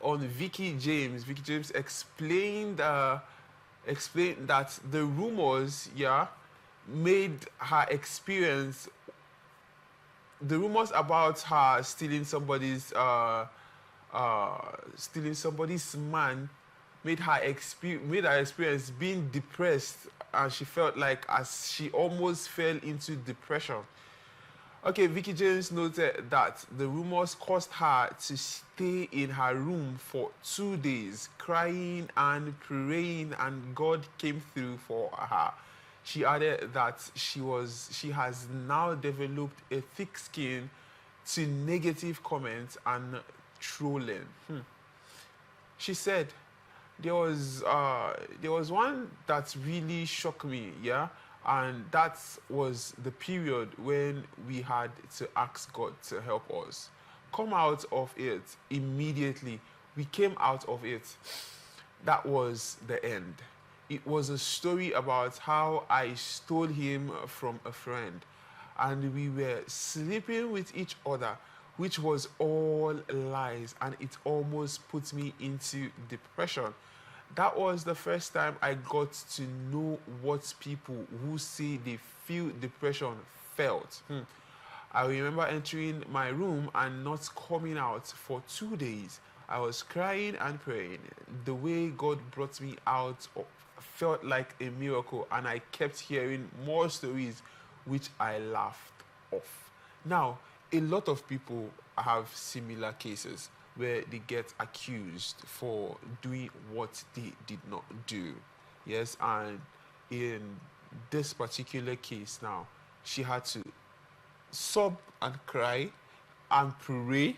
on Veekee James. Veekee James explained that the rumors, yeah, made her experience the rumors about her stealing somebody's man made her experience being depressed, and she felt like as she almost fell into depression. Okay, Veekee James noted that the rumors caused her to stay in her room for 2 days, crying and praying, and God came through for her. She added that she has now developed a thick skin to negative comments and trolling. She said there was one that really shocked me, yeah, and that was the period when we had to ask God to help us come out of it immediately. We came out of it. That was the end. It was a story about how I stole him from a friend, and we were sleeping with each other, which was all lies, and it almost put me into depression. That was the first time I got to know what people who say they feel depression felt. I remember entering my room and not coming out for 2 days. I was crying and praying. The way God brought me out felt like a miracle, and I kept hearing more stories which I laughed off. Now, a lot of people have similar cases where they get accused for doing what they did not do. Yes, and in this particular case now, she had to sob and cry and pray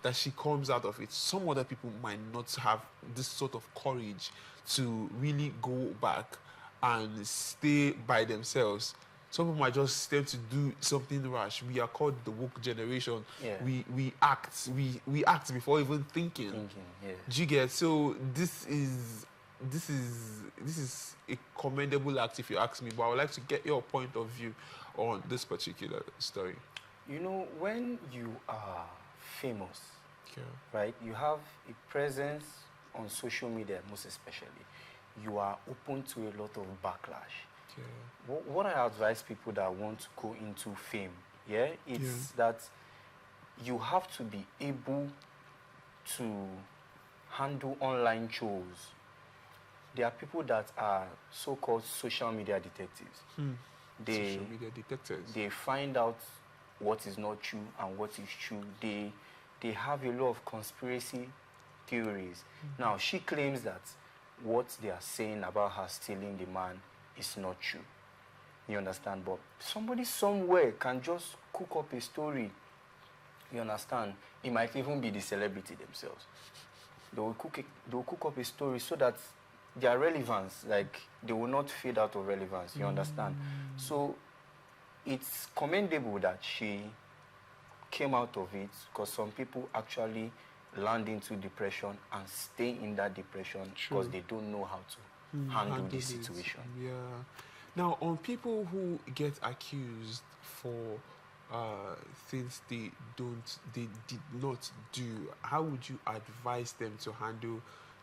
that she comes out of it. Some other people might not have this sort of courage to really go back and stay by themselves. Some people might just tend to do something rash. We are called the woke generation. Yeah. We act before even thinking. Yeah. Do you get? So this is a commendable act, if you ask me. But I would like to get your point of view on this particular story. You know, when you are famous, Yeah. right, you have a presence on social media, most especially, you are open to a lot of backlash. Yeah. What I advise people that want to go into fame, it's that you have to be able to handle online trolls. There are people that are so-called social media detectives. Social media detectives. They find out what is not true and what is true. They have a lot of conspiracy theories. Now, she claims that what they are saying about her stealing the man is not true. You understand? But somebody somewhere can just cook up a story. You understand? It might even be the celebrity themselves. They will cook up a story so that their relevance, like, they will not fade out of relevance. You understand? So it's commendable that she came out of it, because some people actually land into depression and stay in that depression because they don't know how to handle the situation. Yeah. Now, on people who get accused for things they did not do, how would you advise them to handle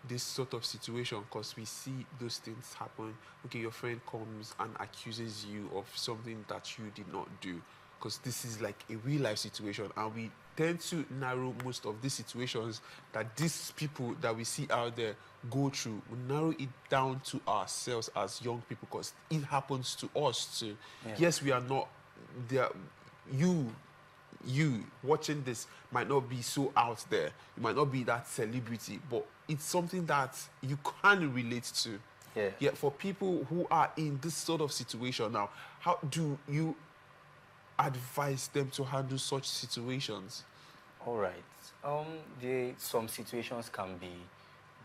this sort of situation? Because we see those things happen. Okay, your friend comes and accuses you of something that you did not do, because this is like a real life situation, and we tend to narrow most of these situations that these people that we see out there go through. We narrow it down to ourselves as young people, because it happens to us too. Yeah. Yes, we are not there. You watching this might not be so out there. You might not be that celebrity, but it's something that you can relate to. Yeah. Yet for people who are in this sort of situation now, how do you advise them to handle such situations? All right. Some situations can be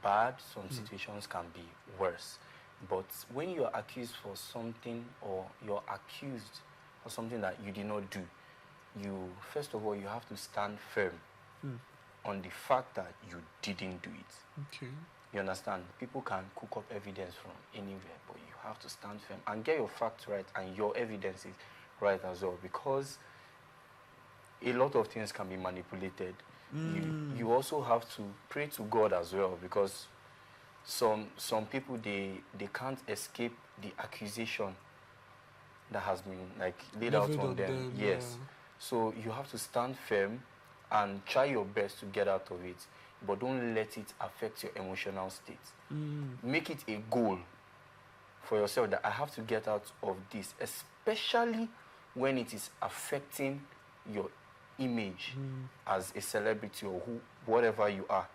bad, some situations can be worse. But when you're accused for something, or you're accused for something that you did not do, first of all, you have to stand firm on the fact that you didn't do it. Okay. You understand? People can cook up evidence from anywhere, but you have to stand firm and get your facts right and your evidence is right as well, because a lot of things can be manipulated. You also have to pray to God as well, because some people, they can't escape the accusation that has been like laid out Levied on on them. them, Yes. So you have to stand firm and try your best to get out of it, but don't let it affect your emotional state. Make it a goal for yourself that I have to get out of this, especially when it is affecting your image as a celebrity or whatever you are.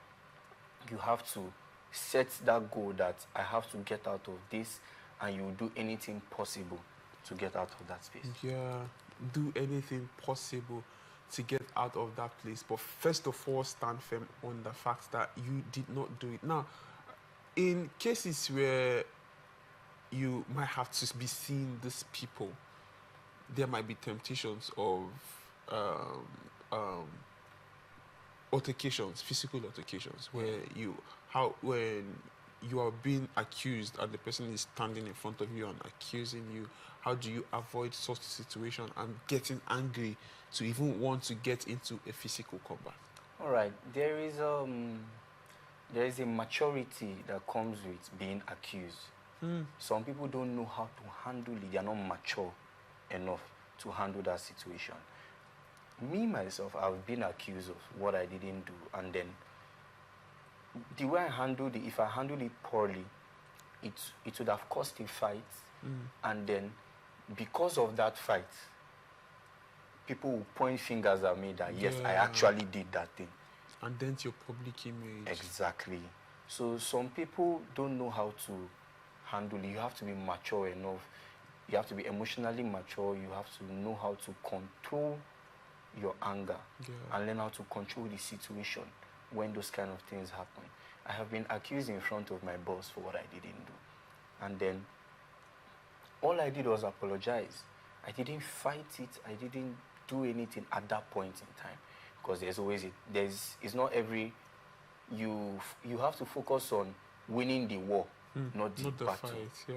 You have to set that goal that I have to get out of this, and you will do anything possible to get out of that space. Yeah, do anything possible to get out of that place. But first of all, stand firm on the fact that you did not do it. Now, in cases where you might have to be seeing these people, there might be temptations of altercations, physical altercations, where when you are being accused and the person is standing in front of you and accusing you, how do you avoid such a situation and getting angry to even want to get into a physical combat? All right, there is a maturity that comes with being accused. Some people don't know how to handle it. They are not mature enough to handle that situation. Me, myself, I've been accused of what I didn't do, and then the way I handled it, if I handled it poorly, it would have caused a fight, and then because of that fight, people will point fingers at me that, yes, I actually did that thing. And then to your public image. Exactly. So some people don't know how to handle it. You have to be mature enough. You have to be emotionally mature. You have to know how to control your anger and learn how to control the situation when those kind of things happen. I have been accused in front of my boss for what I didn't do. And then all I did was apologize. I didn't fight it. I didn't do anything at that point in time. Because there's always it's not every, you have to focus on winning the war, not the battle. Fight,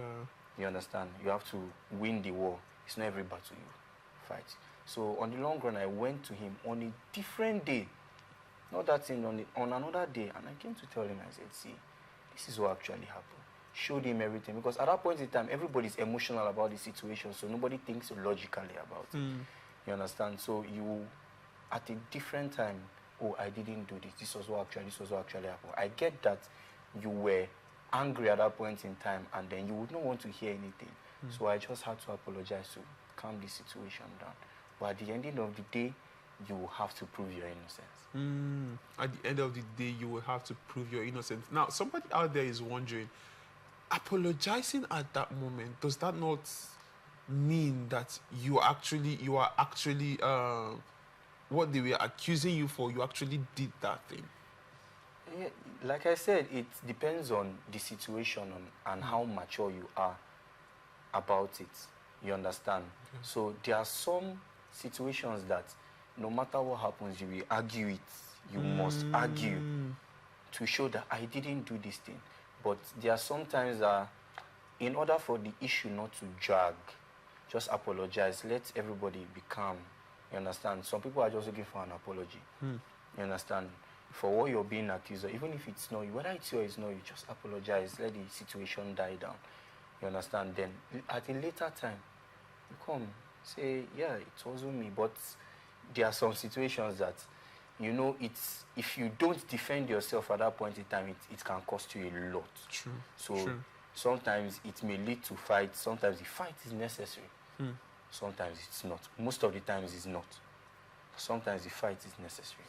You understand? You have to win the war. It's not every battle you fight. So on the long run, I went to him on a different day, not that thing, on another day, and I came to tell him, I said, see, this is what actually happened. Showed him everything, because at that point in time, everybody's emotional about the situation, so nobody thinks logically about it. You understand? So you, at a different time, oh, I didn't do this. This was what actually happened. I get that you were angry at that point in time, and then you would not want to hear anything. So I just had to apologize to calm the situation down. But at the ending of the day, you will have to prove your innocence. At the end of the day, you will have to prove your innocence. Now, somebody out there is wondering, apologizing at that moment, does that not mean that you are actually what they were accusing you for, you actually did that thing? Yeah, like I said, it depends on the situation and how mature you are about it. You understand? So there are some situations that no matter what happens, you will argue it. You must argue to show that I didn't do this thing. But there are sometimes that in order for the issue not to drag, just apologize. Let everybody be calm. You understand? Some people are just looking for an apology. You understand? For what you're being accused of, even if it's not you, whether it's you or it's not you, just apologize. Let the situation die down. You understand? Then at a later time, you come, say, yeah, it wasn't me. But there are some situations that, you know, if you don't defend yourself at that point in time, it can cost you a lot. True. So True. sometimes it may lead to fight. Sometimes the fight is necessary. Sometimes it's not. Most of the times it's not. Sometimes the fight is necessary.